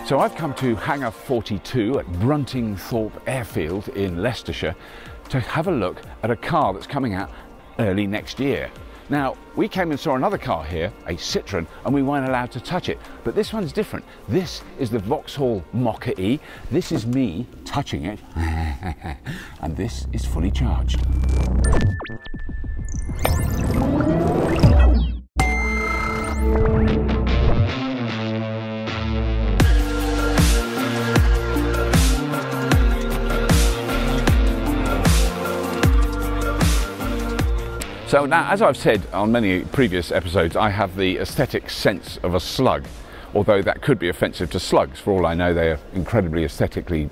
So I've come to Hangar 42 at Bruntingthorpe Airfield in Leicestershire to have a look at a car that's coming out early next year. Now, we came and saw another car here, a Citroen, and we weren't allowed to touch it. But this one's different. This is the Vauxhall Mokka-e. This is me touching it. And this is fully charged. So now, as I've said on many previous episodes, I have the aesthetic sense of a slug, although that could be offensive to slugs. For all I know, they are incredibly aesthetically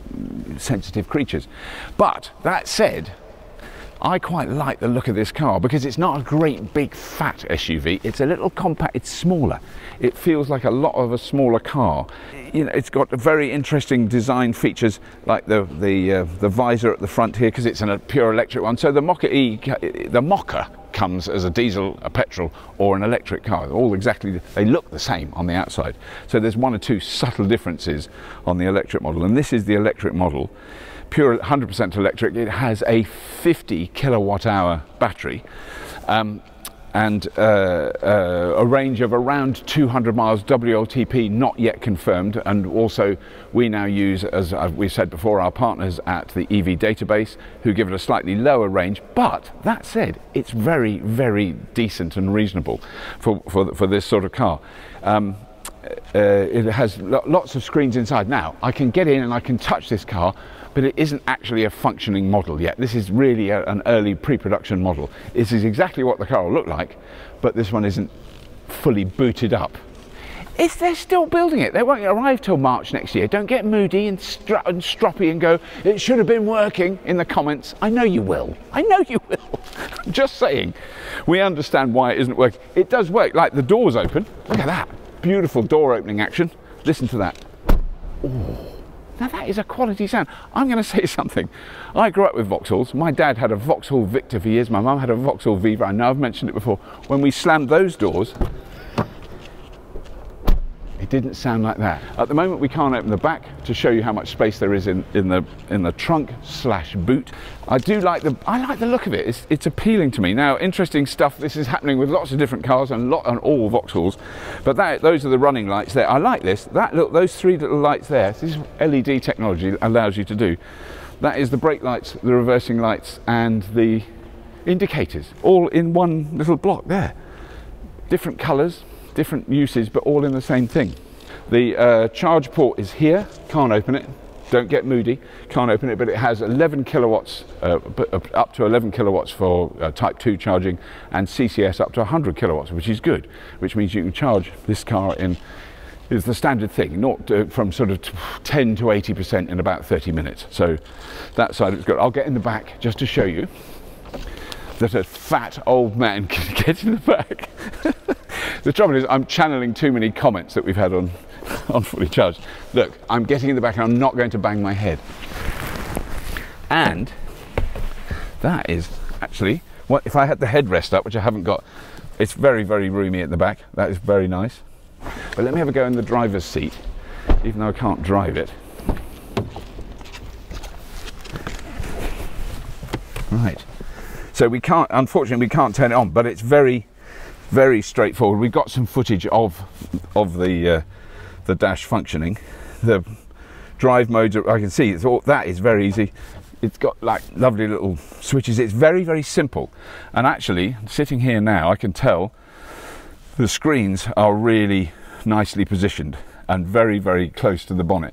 sensitive creatures. But that said, I quite like the look of this car because it's not a great big fat SUV. It's a little compact, it's smaller. It feels like a lot of a smaller car. You know, it's got very interesting design features like the visor at the front here because it's a pure electric one. So the Mokka-e, the Mokka comes as a diesel, a petrol or an electric car. All exactly, they look the same on the outside. So there's one or two subtle differences on the electric model, and this is the electric model. Pure 100% electric. It has a 50 kilowatt hour battery and a range of around 200 miles WLTP, not yet confirmed. And also we now use, as we've said before, our partners at the EV database who give it a slightly lower range. But that said, it's very, very decent and reasonable for this sort of car. It has lots of screens inside. Now I can get in and I can touch this car, but it isn't actually a functioning model yet. This is really an early pre-production model. This is exactly what the car will look like, but this one isn't fully booted up. They're still building it. They won't arrive till March next year. Don't get moody and stroppy and go, it should have been working in the comments. I know you will. I know you will. I'm just saying, we understand why it isn't working. It does work, like the doors open. Look at that. Beautiful door opening action. Listen to that. Ooh. Now that is a quality sound. I'm going to say something. I grew up with Vauxhalls. My dad had a Vauxhall Victor for years. My mum had a Vauxhall Viva. I know I've mentioned it before. When we slammed those doors, it didn't sound like that. At the moment we can't open the back to show you how much space there is in the trunk slash boot. I like the look of it. It's appealing to me. Now, interesting stuff. This is happening with lots of different cars and on all Vauxhalls. But those are the running lights there. I like this. Look, those three little lights there. This is LED technology allows you to do. That is the brake lights, the reversing lights, and the indicators, all in one little block there. Different colours, different uses, but all in the same thing. The charge port is here. Can't open it. Don't get moody. Can't open it, but it has 11 kilowatts, up to 11 kilowatts for Type 2 charging, and CCS up to 100 kilowatts, which is good. Which means you can charge this car is the standard thing, from sort of 10 to 80% in about 30 minutes. So that side is good. I'll get in the back just to show you that a fat old man can get in the back. The trouble is I'm channeling too many comments that we've had on Fully Charged. Look, I'm getting in the back and I'm not going to bang my head. And that is actually, if I had the headrest up, which I haven't got, it's very, very roomy at the back. That is very nice. But let me have a go in the driver's seat, even though I can't drive it. Right. So unfortunately we can't turn it on, but it's very, very straightforward. We've got some footage of the dash functioning. The drive modes, I can see that is very easy. It's got like lovely little switches. It's very, very simple. And actually, sitting here now, I can tell the screens are really nicely positioned and very, very close to the bonnet.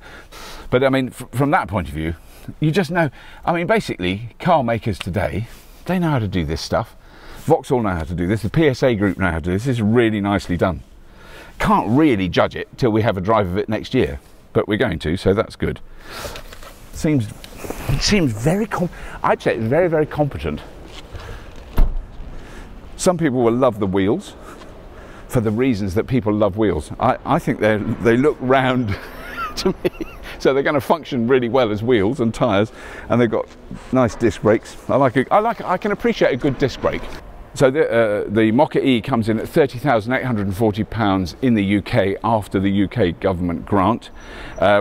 But I mean, from that point of view, you just know. I mean, basically, car makers today, they know how to do this stuff. Vauxhall know how to do this. The PSA group know how to do this. This is really nicely done. Can't really judge it till we have a drive of it next year, but we're going to, so that's good. It seems very I'd say it's very, very competent. Some people will love the wheels for the reasons that people love wheels. I think they look round to me. So they're going to function really well as wheels and tyres, and they've got nice disc brakes. I can appreciate a good disc brake. So the Mokka-e comes in at £30,840 in the UK after the UK government grant,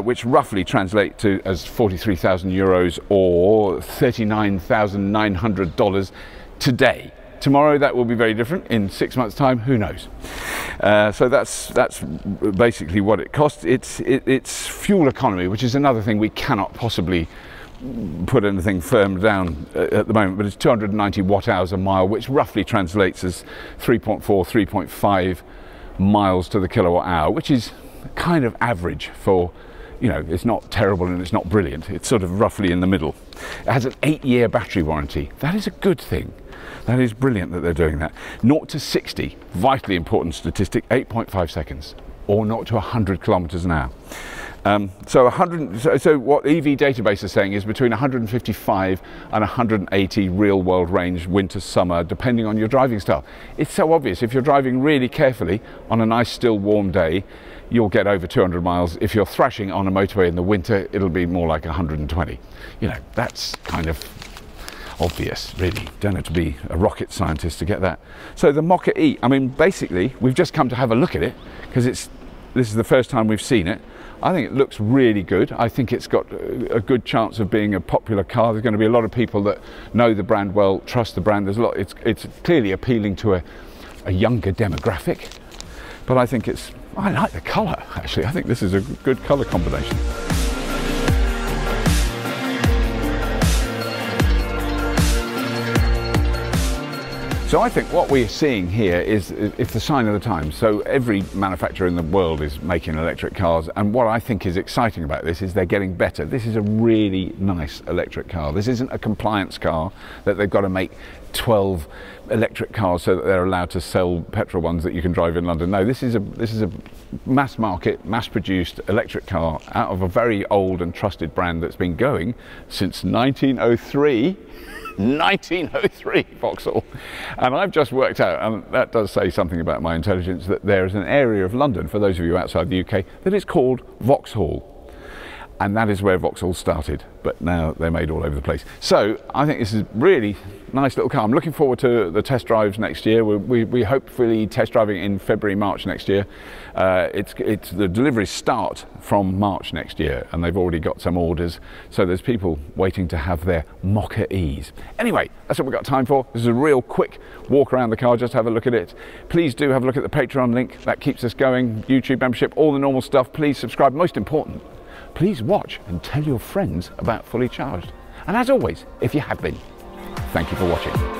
which roughly translate to as €43,000 or $39,900 today. Tomorrow that will be very different. In 6 months' time, who knows? So that's basically what it costs. It's fuel economy, which is another thing we cannot possibly put anything firm down at the moment, but it's 290 watt-hours a mile, which roughly translates as 3.5 miles to the kilowatt hour, which is kind of average for, you know, it's not terrible and it's not brilliant. It's sort of roughly in the middle. It has an 8-year battery warranty. That is a good thing. That is brilliant that they're doing that. 0 to 60, vitally important statistic, 8.5 seconds, or 0 to 100 kilometers an hour. So what EV database is saying is between 155 and 180 real world range, winter, summer, depending on your driving style. It's so obvious. If you're driving really carefully on a nice, still, warm day, you'll get over 200 miles. If you're thrashing on a motorway in the winter, it'll be more like 120. You know, that's kind of obvious, really. Don't have to be a rocket scientist to get that. So the Mokka-e, I mean, basically, we've just come to have a look at it because this is the first time we've seen it. I think it looks really good. I think it's got a good chance of being a popular car. There's going to be a lot of people that know the brand well, trust the brand. There's a lot. It's clearly appealing to a younger demographic. But I think I like the colour, actually. I think this is a good colour combination. So I think what we're seeing here is it's the sign of the times. So every manufacturer in the world is making electric cars, and what I think is exciting about this is they're getting better. This is a really nice electric car. This isn't a compliance car that they've got to make 12 electric cars so that they're allowed to sell petrol ones that you can drive in London. No, this is a mass market, mass produced electric car out of a very old and trusted brand that's been going since 1903. 1903 Vauxhall, and I've just worked out, and that does say something about my intelligence, that there is an area of London, for those of you outside the UK, that is called Vauxhall, and that is where Vauxhall started, but now they're made all over the place. So I think this is really nice little car. I'm looking forward to the test drives next year. We hopefully test driving in February, March next year. The deliveries start from March next year, and they've already got some orders, so there's people waiting to have their Mokka-es. Anyway, that's what we've got time for. This is a real quick walk around the car, just have a look at it. Please do have a look at the Patreon link, that keeps us going. YouTube membership, all the normal stuff. Please subscribe. Most important, please watch and tell your friends about Fully Charged. And as always, if you have been, thank you for watching.